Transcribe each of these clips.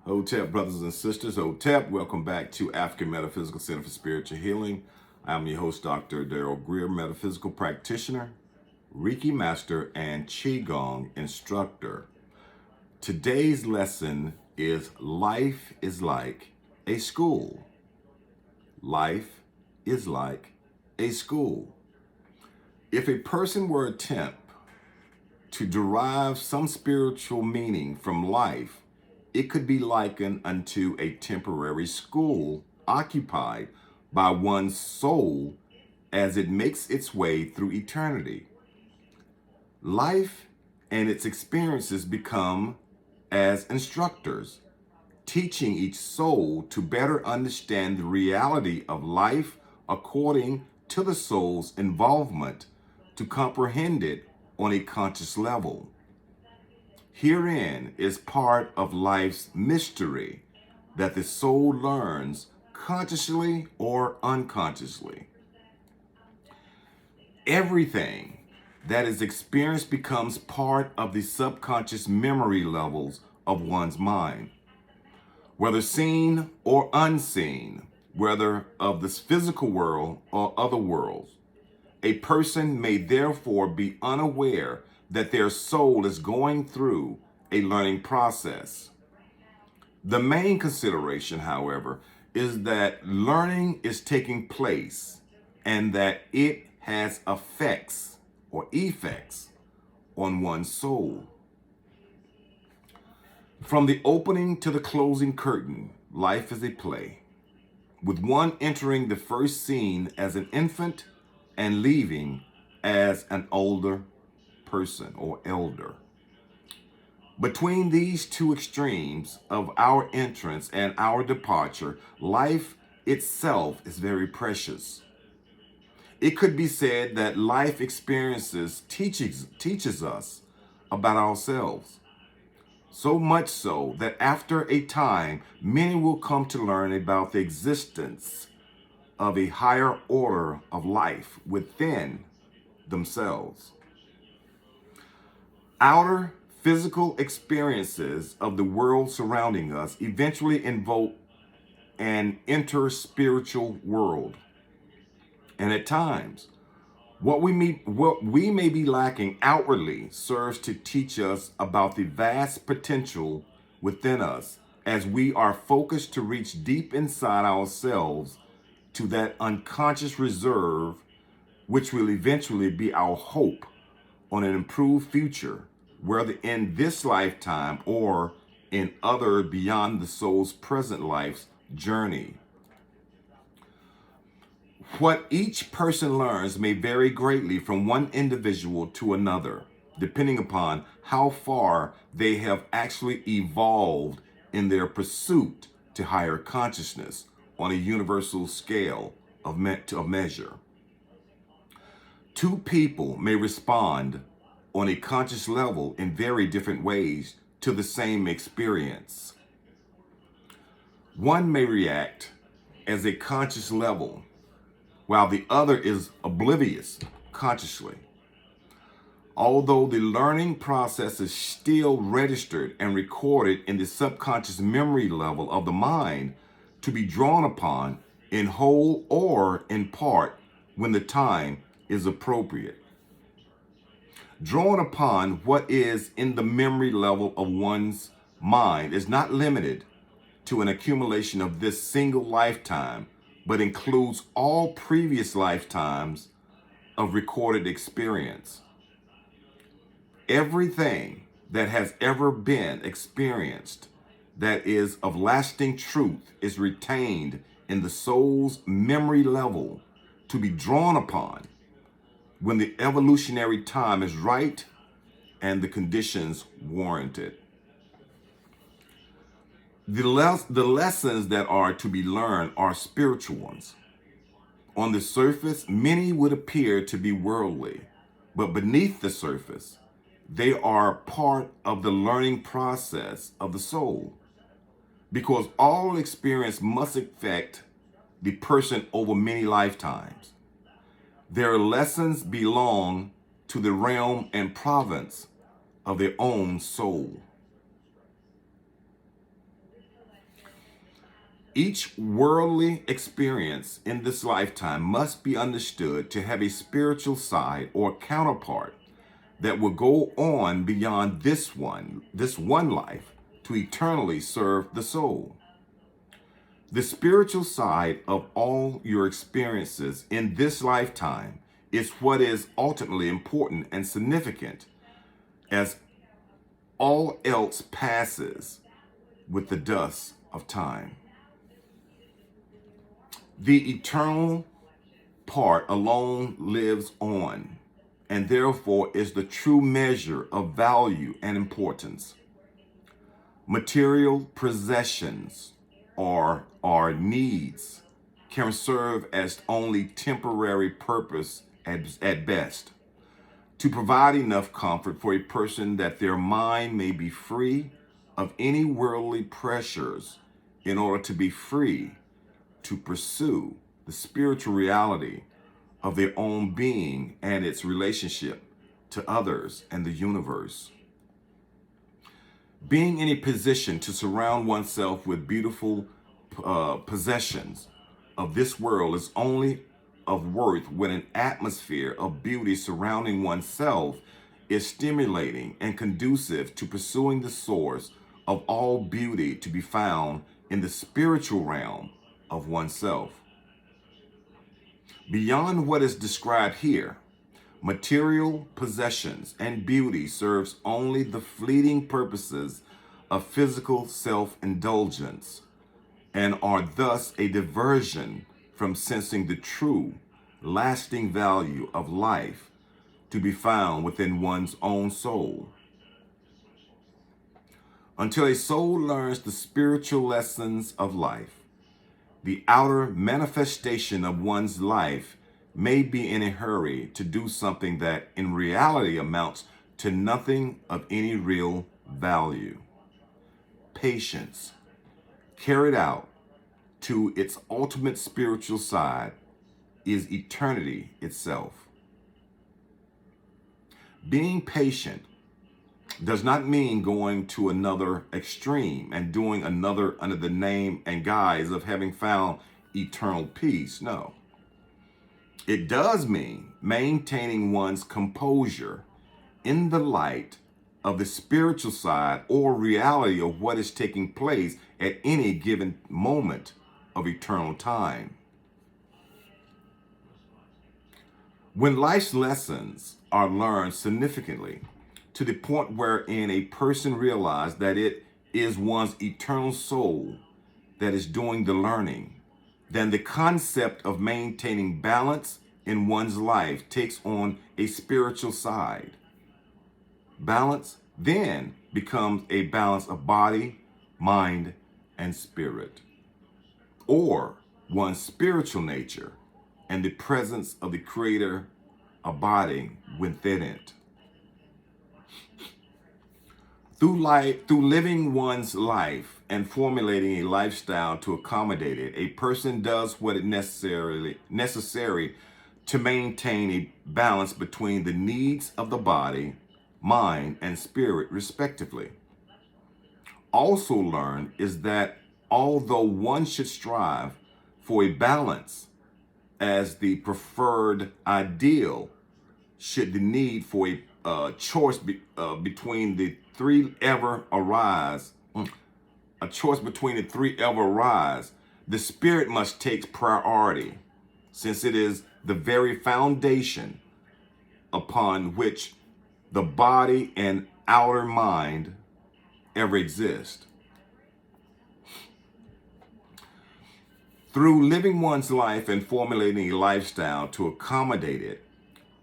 Hotep, brothers and sisters, Hotep, welcome back to African Metaphysical Center for Spiritual Healing. I'm your host, Dr. Daryl Greer, metaphysical practitioner, Reiki master, and Qigong instructor. Today's lesson is life is like a school. Life is like a school. If a person were to attempt to derive some spiritual meaning from life, it could be likened unto a temporary school occupied by one's soul as it makes its way through eternity. Life and its experiences become as instructors, teaching each soul to better understand the reality of life according to the soul's involvement, to comprehend it on a conscious level. Herein is part of life's mystery that the soul learns consciously or unconsciously. Everything that is experienced becomes part of the subconscious memory levels of one's mind, whether seen or unseen, whether of this physical world or other worlds. A person may therefore be unaware that their soul is going through a learning process. The main consideration, however, is that learning is taking place and that it has effects on one's soul. From the opening to the closing curtain, life is a play, with one entering the first scene as an infant and leaving as an older person or elder. Between these two extremes of our entrance and our departure, life itself is very precious. It could be said that life experiences teaches us about ourselves. So much so that after a time, many will come to learn about the existence of a higher order of life within themselves. Outer physical experiences of the world surrounding us eventually invoke an interspiritual world. And at times, what we may be lacking outwardly serves to teach us about the vast potential within us as we are focused to reach deep inside ourselves to that unconscious reserve, which will eventually be our hope on an improved future, whether in this lifetime or in other beyond the soul's present life's journey. What each person learns may vary greatly from one individual to another, depending upon how far they have actually evolved in their pursuit to higher consciousness on a universal scale of measure. Two people may respond on a conscious level in very different ways to the same experience. One may react as a conscious level, while the other is oblivious consciously. Although the learning process is still registered and recorded in the subconscious memory level of the mind to be drawn upon in whole or in part when the time is appropriate. Drawn upon what is in the memory level of one's mind is not limited to an accumulation of this single lifetime, but includes all previous lifetimes of recorded experience. Everything that has ever been experienced that is of lasting truth is retained in the soul's memory level to be drawn upon when the evolutionary time is right and the conditions warranted. The lessons that are to be learned are spiritual ones. On the surface, many would appear to be worldly, but beneath the surface, they are part of the learning process of the soul. Because all experience must affect the person over many lifetimes. Their lessons belong to the realm and province of their own soul. Each worldly experience in this lifetime must be understood to have a spiritual side or counterpart that will go on beyond this one life to eternally serve the soul. The spiritual side of all your experiences in this lifetime is what is ultimately important and significant, as all else passes with the dust of time. The eternal part alone lives on, and therefore is the true measure of value and importance. Material possessions or our needs can serve as only temporary purpose at best, to provide enough comfort for a person that their mind may be free of any worldly pressures in order to be free to pursue the spiritual reality of their own being and its relationship to others and the universe. Being in a position to surround oneself with beautiful possessions of this world is only of worth when an atmosphere of beauty surrounding oneself is stimulating and conducive to pursuing the source of all beauty to be found in the spiritual realm of oneself. Beyond what is described here, material possessions and beauty serves only the fleeting purposes of physical self-indulgence and are thus a diversion from sensing the true, lasting value of life to be found within one's own soul. Until a soul learns the spiritual lessons of life, the outer manifestation of one's life may be in a hurry to do something that in reality amounts to nothing of any real value. Patience, carried out to its ultimate spiritual side, is eternity itself. Being patient does not mean going to another extreme and doing another under the name and guise of having found eternal peace. No. It does mean maintaining one's composure in the light of the spiritual side or reality of what is taking place at any given moment of eternal time. When life's lessons are learned significantly to the point wherein a person realizes that it is one's eternal soul that is doing the learning, then the concept of maintaining balance in one's life takes on a spiritual side. Balance then becomes a balance of body, mind, and spirit, or one's spiritual nature and the presence of the Creator abiding within it. Through living one's life and formulating a lifestyle to accommodate it, a person does what is necessary to maintain a balance between the needs of the body, mind, and spirit, respectively. Also learned is that although one should strive for a balance as the preferred ideal, should the need for a choice between the three ever arise, the spirit must take priority, since it is the very foundation upon which the body and outer mind ever exist. Through living one's life and formulating a lifestyle to accommodate it,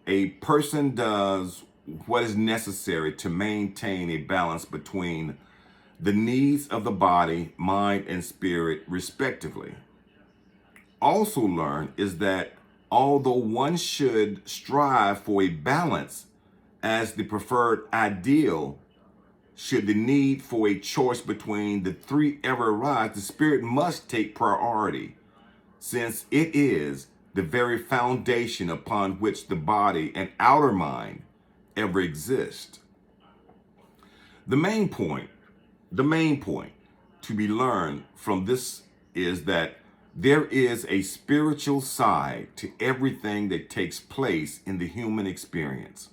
a person does what is necessary to maintain a balance between the needs of the body, mind, and spirit, respectively. Also learned is that although one should strive for a balance as the preferred ideal, should the need for a choice between the three ever arise, the spirit must take priority, since it is the very foundation upon which the body and outer mind ever exist. The main point to be learned from this is that there is a spiritual side to everything that takes place in the human experience,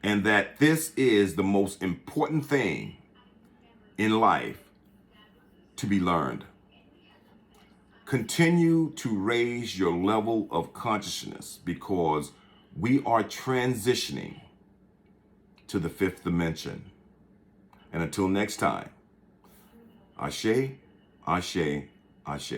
and that this is the most important thing in life to be learned. Continue to raise your level of consciousness because we are transitioning to the fifth dimension. And until next time, Ashe, Ashe, Ashe.